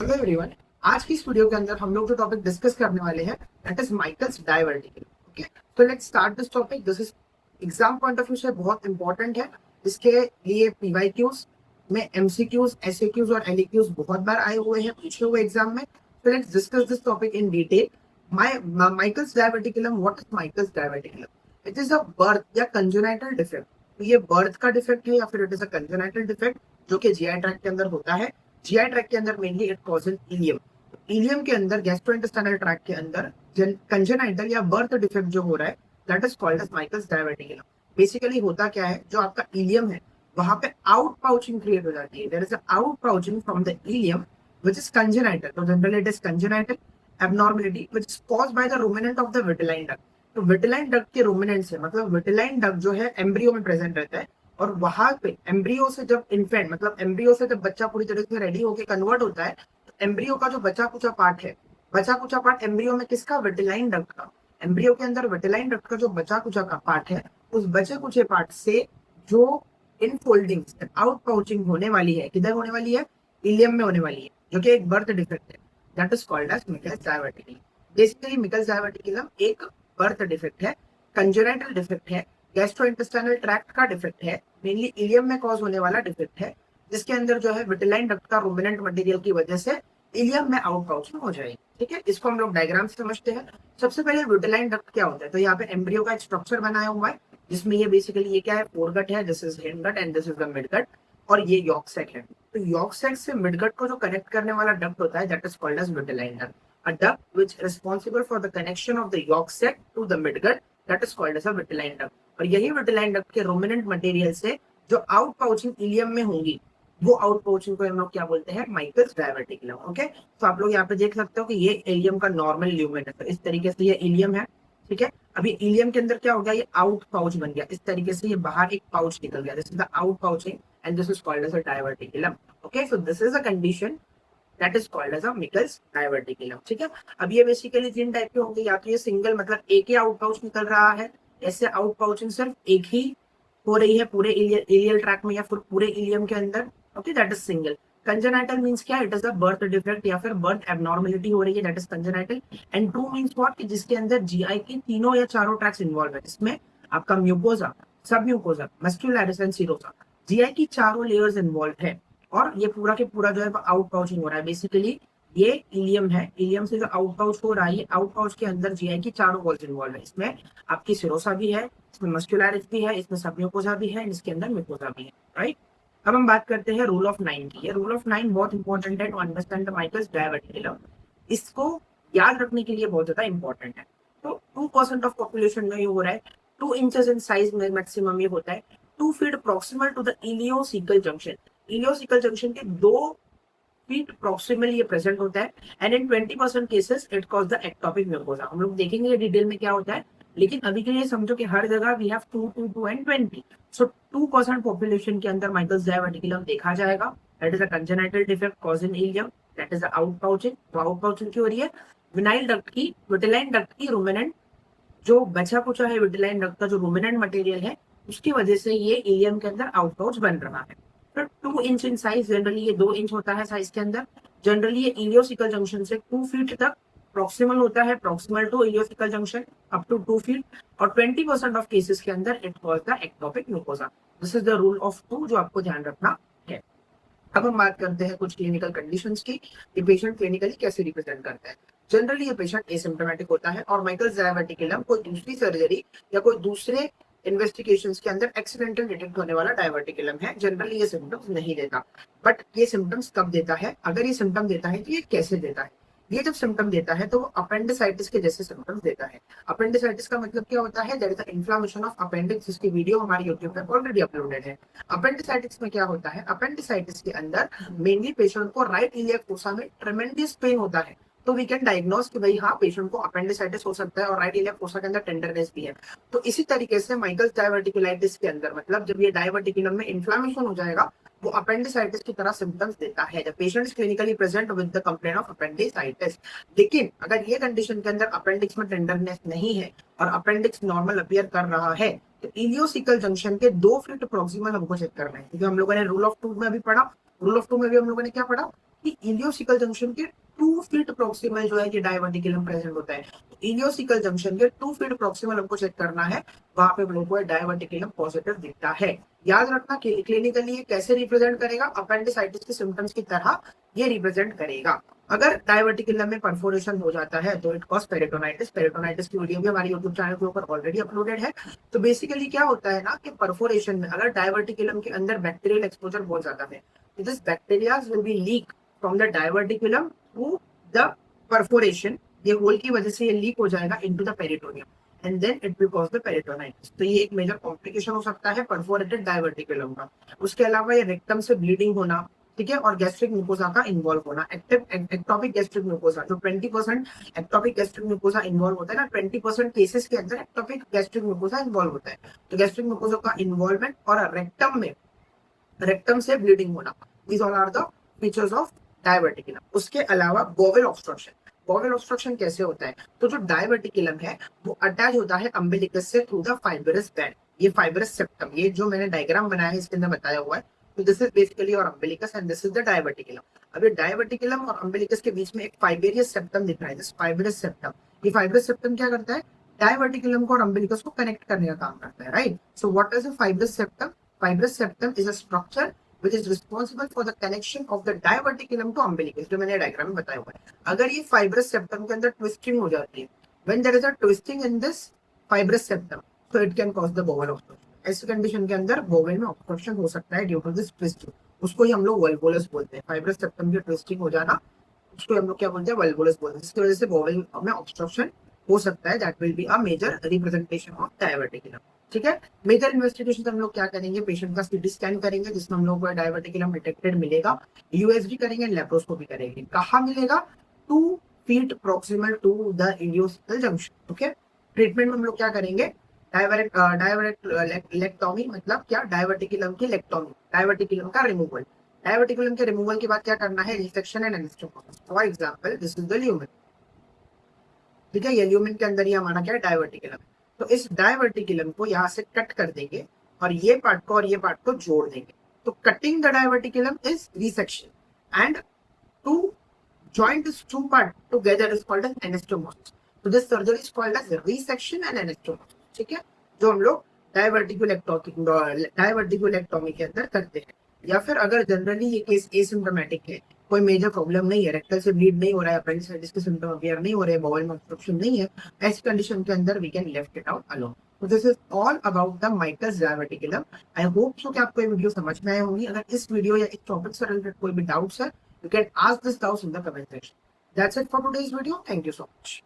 Hello everyone. आज की इस वीडियो के अंदर हम लोग जो टॉपिक डिस्कस करने वाले हैं दैट इज माइकल्स डायवर्टिकल। ओके, तो let's start this topic. This is exam point of view से बहुत इंपॉर्टेंट है। इसके लिए पीवाईक्यूज में एमसीक्यूज, एसएक्यूज और एलईक्यूज बहुत बार आए हुए हैं, पूछे हुए एग्जाम में। तो let's discuss this topic in detail. Meckel's diverticulum, what is Meckel's diverticulum? It is a birth या कंजेनाइटल डिफेक्ट। तो ये बर्थ का डिफेक्ट है या फिर it is a congenital defect जो कि जीआई ट्रैक्ट के अंदर होता है। जीआई ट्रैक्ट के अंदर mainly it causes ileum. Ileum के अंदर गैस्ट्रोइंटेस्टाइनल ट्रैक्ट के अंदर कंजेनाइटल या बर्थ डिफेक्ट जो हो रहा है that is called as Meckel's diverticulum. Basically होता क्या है, जो आपका इलियम है वहां पे आउट पाउचिंग क्रिएट हो जाती है। There is out pouching from the ileum which is congenital. तो generally it is congenital abnormality which is caused by the ruminant of the vitelline duct। तो विटिलाइन डक्ट के ruminant से मतलब vitelline duct जो है एम्ब्रियो में present रहता है, और वहां पे एम्ब्रियो से जब इन्फेंट मतलब एम्ब्रियो से जब बच्चा पूरी तरह से रेडी होकर कन्वर्ट होता है, तो एम्ब्रियो का जो बचा कुचा पार्ट है, बचा कुचा पार्ट एम्ब्रियो में किसका? विटिलाइन डक्ट का। एम्ब्रियो के अंदर विटिलाइन डक्ट का जो बचा कुचा का पार्ट है, उस बचे कुचे पार्ट से जो इनफोल्डिंग आउट पाउचिंग होने वाली है, किधर होने वाली है? इलियम में होने वाली है, जो कि एक बर्थ डिफेक्ट है। That is called as Meckel's diverticulum. Basically Meckel's diverticulum एक बर्थ डिफेक्ट है, कंजेनाइटल डिफेक्ट है, गैस्ट्रोइंटेस्टाइनल ट्रैक्ट का डिफेक्ट है, मेनली इलियम में कॉज होने वाला डिफेक्ट है, जिसके अंदर जो है विटिलाइन डक्ट का रूमिनेंट मटेरियल की वजह से इलियम में आउट पाउचिंग हो जाएगी। ठीक है, इसको हम लोग डायग्राम से समझते हैं। सबसे पहले विटिलाइन डक्ट क्या होता है? तो यहाँ पे एम्ब्रियो का एक स्ट्रक्चर बनाया हुआ है, जिसमें ये बेसिकली ये क्या है? फोरगट है, this is hindgut and this is the midgut, और ये यॉर्क सैक है। तो यॉर्क सैक से मिडगट को जो कनेक्ट करने वाला डक्ट होता है that is called as vitelline duct. A duct which is responsible for the connection of the yolk sac to the midgut that is called as a vitelline duct। और यही vitelline duct के ruminant material से जो out pouching ilium में होंगी, वो out pouching को हम लोग क्या बोलते हैं? Michaels diverticulum. ओके, तो आप लोग यहाँ पे देख सकते हो कि ये इलियम का नॉर्मल ल्यूमेन है। तो इस तरीके से ये इलियम है। ठीक है, अभी इलियम के अंदर क्या हो गया? ये आउट पाउच बन गया। इस तरीके से ये बाहर एक पाउच निकल गया, this is the out pouching and this is called as a diverticulum. Okay, so this is a condition that is called as a Meckel's diverticulum. ठीक है, अब ये बेसिकली तीन टाइप के होंगे, या तो ये सिंगल मतलब एक ही आउट पाउच निकल रहा है, ऐसे आउट पाउचिंग सिर्फ एक ही हो रही है पूरे इलियल ट्रैक में या फिर पूरे इलियम के अंदर। Okay, that is single. Congenital means क्या? It is a birth defect या फिर बर्थ एबनॉर्मेलिटी हो रही है, that is congenital. And two means what? कि जिसके अंदर जीआई की तीनों या चारों ट्रैक्स इन्वॉल्व है, इसमें आपका म्यूकोजा, सब mucosa, muscularis and serosa, GI की चारों लेयर्स इन्वॉल्व है, और ये पूरा के पूरा जो है आउट पाउचिंग हो रहा है। बेसिकली ये इलियम है, इलियम से जो आउट पाउच हो रहा है, ये आउट पाउच के अंदर जीआई की चारों वॉल्स इन्वॉल्व है। इसमें आपकी सिरोसा भी है, इसमें मस्क्यूलरिस भी है, इसमें सब म्यूकोजा भी है, इसके अंदर म्यूकोजा भी है। राइट, अब हम बात करते हैं रूल ऑफ 9 की। ये रूल ऑफ 9 बहुत इंपॉर्टेंट है to understand the Meckel's diverticulum. इसको याद रखने के लिए बहुत ज्यादा इंपॉर्टेंट है। तो 2% ऑफ पॉपुलेशन में ये हो रहा है, 2 इंचेस इन साइज में मैक्सिमम ये होता है, 2 feet proximal to the ileocecal junction. Ileocecal junction के 2 फीट प्रॉक्सिमली ये प्रेजेंट होता है, and in 20% cases it cause the ectopic mucosa. हम लोग देखेंगे डिटेल में क्या होता है, लेकिन अभी के लिए समझो कि हर जगह we have 2, 2, 2 and 20। So 2% population के अंदर माइकल्स डायवर्टिकुलम देखा जाएगा। That is a congenital defect cause in ileum, that is out pouching. तो आउट पाउचिंग क्यों हो रही है? विनाइल डक्ट की, विटिलाइन डक्ट की रूमिनेंट जो बचा कुचा है, विटिलाइन डक्ट का जो रूमिनेंट मटेरियल है, उसकी वजह से ये इलियम के अंदर आउट पाउच बन रहा है। तो 2 इंच इन साइज, जनरली ये 2 इंच होता है साइज के अंदर। जनरली ये इलियोसिकल जंक्शन से 2 फीट तक प्रॉक्सिमल होता है, proximal to ileocecal junction up to 2 feet, और 20% ऑफ केसेस के अंदर it cause the ectopic mucosa. This is the rule of 2 जो आपको ध्यान रखना है। अब हम बात करते हैं कुछ क्लिनिकल कंडीशंस की, ये पेशेंट क्लिनिकली कैसे रिप्रेजेंट करता है। जनरली ये पेशेंट एसिम्प्टोमेटिक होता है, और माइकल्स डायवर्टिकुलम कोई दूसरी सर्जरी या कोई दूसरे इन्वेस्टिगेशंस के अंदर एक्सीडेंटल डिटेक्ट होने वाला डायवर्टिकुलम है। जनरली ये सिम्टम्स नहीं देता, बट ये सिम्टम्स कब देता है? अगर ये सिम्टम देता है तो ये कैसे देता है? ये जब सिम्टम देता है तो वो अपेंडिसाइटिस के जैसे सिम्टम्स देता है। अपेंडिसाइटिस का मतलब क्या होता है? That is the inflammation of appendix, जिसकी वीडियो हमारे यूट्यूब पे ऑलरेडी अपलोडेड है। अपेंडिसाइटिस में क्या होता है? अपेंडिसाइटिस के अंदर मेनली पेशेंट को राइट इलियक फोसा में ट्रेमेंडियस पेन होता है। तो वी कैन डायग्नोज कि भाई हाँ, पेशेंट को अपेंडिसाइटिस हो सकता है, और राइट इलियक फोसा के अंदर टेंडरनेस भी है। तो इसी तरीके से माइकल्स डायवर्टिकुलाइटिस के अंदर मतलब जब ये डायवर्टिकुलम में इन्फ्लेमेशन हो जाएगा, वो अपेंडिसाइटिस की तरह सिम्टम्स देता है। The patient is clinically present with the complaint of appendicitis. लेकिन अगर ये कंडीशन के अंदर अपेंडिक्स में टेंडरनेस नहीं है और अपेंडिक्स नॉर्मल अपीयर कर रहा है, तो इलियोसिकल जंक्शन के 2 फीट प्रोक्सिमल हमको चेक करना है, क्योंकि हम लोगों ने रूल ऑफ 2 में भी पढ़ा। रूल ऑफ 2 में भी हम लोगों ने क्या पढ़ा? कि इलियोसिकल जंक्शन के 2 फीट प्रोक्सिमल जो है ये डायवर्टिकुलम प्रेजेंट होता है। तो इलियोसिकल जंक्शन के 2 फीट प्रोक्सिमल हमको चेक करना है, वहां पे हम लोग को डायवर्टिकुलम पॉजिटिव दिखता है। याद रखना कि क्लिनिकली ये कैसे रिप्रेजेंट करेगा, अपेंडिसाइटिस के सिम्टम्स की तरह ये रिप्रेजेंट करेगा। अगर डायवर्टिकुलम में परफोरेशन हो जाता है तो इट कॉज पेरिटोनाइटिस। पेरिटोनाइटिस की वीडियो भी हमारे यूट्यूब चैनल के ऊपर ऑलरेडी अपलोडेड है। तो बेसिकली क्या होता है ना कि परफोरेशन में अगर डायवर्टिकुलम के अंदर बैक्टीरियल एक्सपोजर बहुत ज्यादा है, तो this bacteria will be leak from the diverticulum to the perforation. ये होल की वजह से ये लीक हो जाएगा into the peritoneum and then it will cause the peritonitis. तो ये एक मेजर कॉम्प्लिकेशन हो सकता है परफोरेटेड डायवर्टिकुलम का। उसके अलावा ये रेक्टम से ब्लीडिंग होना, ठीक है, और गैस्ट्रिक म्यूकोसा का इन्वॉल्व होना। एक्टोपिक गैस्ट्रिक म्यूकोसा जो 20% एक्टोपिक गैस्ट्रिक म्यूकोसा इन्वॉल्व होता है ना, 20% केसेस के अंदर एक्टोपिक गैस्ट्रिक म्यूकोसा इन्वॉल्व होता है। तो गैस्ट्रिक म्यूकोसा का इन्वॉल्वमेंट और रेक्टम से ब्लीडिंग होना, these all are the features of diverticulum. उसके अलावा बोवेल ऑब्स्ट्रक्शन। बोवेल ऑब्स्ट्रक्शन कैसे होता है, तो जो डायवर्टिकुलम है वो अटैच होता है अम्बिलिकस से थ्रू द फाइब्रस बैंड। ये फाइब्रस सेप्टम, ये जो मैंने डायग्राम बनाया है इसके अंदर बताया हुआ है। तो this is basically your umbilicus and this is the diverticulum. अब ये डायवर्टिकुलम और अम्बिलिकस के बीच में एक फाइब्रियस सेप्टम दिख रहा है, दिस फाइब्रस सेप्टम। ये फाइब्रस सेप्टम क्या करता है, डायवर्टिकुलम को और अम्बिलिकस को कनेक्ट करने का काम करता है, right. So what is a fibrous septum? Fibrous septum is a structure which is responsible for the connection of the diverticulum to umbilicus, जो मैंने डायग्राम में बताया हुआ है। अगर ये फाइब्रस सेप्टम के अंदर ट्विस्टिंग हो जाती है, when there is a twisting in this fibrous septum, so it can cause the bowel obstruction। ऐसी कंडीशन के अंदर बोवेल में ऑब्स्ट्रक्शन हो सकता है ड्यू टू दिस ट्विस्टिंग। उसको ही हम लोग वल्वोलस बोलते हैं। फाइब्रस सेप्टम की ट्विस्टिंग हो जाना, उसको हम लोग क्या बोलते हैं, वल्वोलस बोलते हैं। इसकी वजह से बोवेल में ऑब्स्ट्रक्शन हो सकता है। That will be a major representation of diverticulum, ठीक है। मेजर इन्वेस्टिगेशन हम लोग क्या करेंगे, पेशेंट का सीटी स्कैन करेंगे जिसमें हम लोग को डायवर्टिकुलम डिटेक्टेड मिलेगा, यूएसजी करेंगे, लेप्रोस्कोपी करेंगे। कहाँ मिलेगा, 2 feet proximal to the ileocecal junction, okay. Treatment में हम लोग क्या करेंगे, डायवर्टिकुलेक्टोमी, मतलब क्या, डायवर्टिकुलम की लेक्टोमी, डायवर्टिकुलम का रिमूवल। डायवर्टिकुलम के रिमूवल के बाद क्या करना है, resection and anastomosis. For example this is the lumen, ठीक है। ये ल्यूमेन के अंदर ही हमारा क्या है, डायवर्टिकुलम। तो इस डायवर्टिकुलम को यहाँ से कट कर देंगे और ये पार्ट को और ये पार्ट को जोड़ देंगे। तो cutting the diverticulum is resection and to join these two parts together is called as anastomosis। तो this surgery is called as resection and anastomosis, ठीक है, जो हम लोग डायवर्टिकुलेक्टोमी के अंदर करते हैं। या फिर अगर जनरली ये केस एसिम्प्टोमेटिक है, कोई मेजर प्रॉब्लम नहीं है, रेक्टल से ब्लीड नहीं हो रहा है, अपेंडिसाइटिस के सिम्टम अपीयर नहीं हो रहे, बॉवल में ऑब्स्ट्रक्शन नहीं है, ऐसी कंडीशन के अंदर we can left it out alone. तो this is all about the Meckel's diverticulum. I hope so कि आपको ये वीडियो समझ में आया होगी। अगर इस वीडियो या इस टॉपिक से रिलेटेड कोई भी डाउट्स है, you can ask this doubts in the comment section। That's it for today's video. Thank you so much.